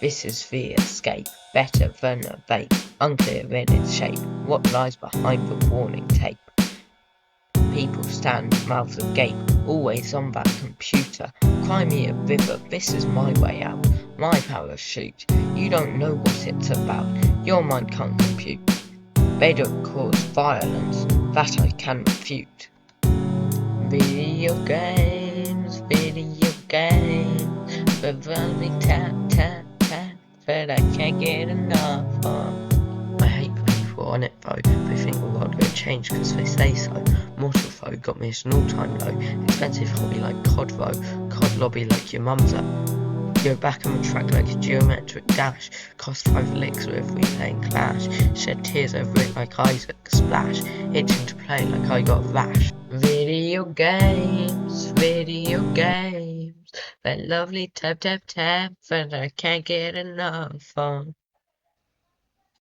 This is the escape, better than a vape, unclear in its shape. What lies behind the warning tape? People stand, mouths agape, always on that computer. Cry me a river, this is my way out, my parachute. You don't know what it's about, your mind can't compute. They don't cause violence, that I can refute. Video games, but only tap, tap, tap, but I can't get enough of. I hate the people on it though, they think the world will change because they say so. Mortal Foe got me at an all-time low, expensive hobby like COD though, COD lobby like your mum's at. Go back on the track like a geometric dash, cost 5 licks with we playing Clash, shed tears over it like Isaac, splash, itching to play like I got a rash. Video games, they're lovely tap tap tap, but I can't get enough of.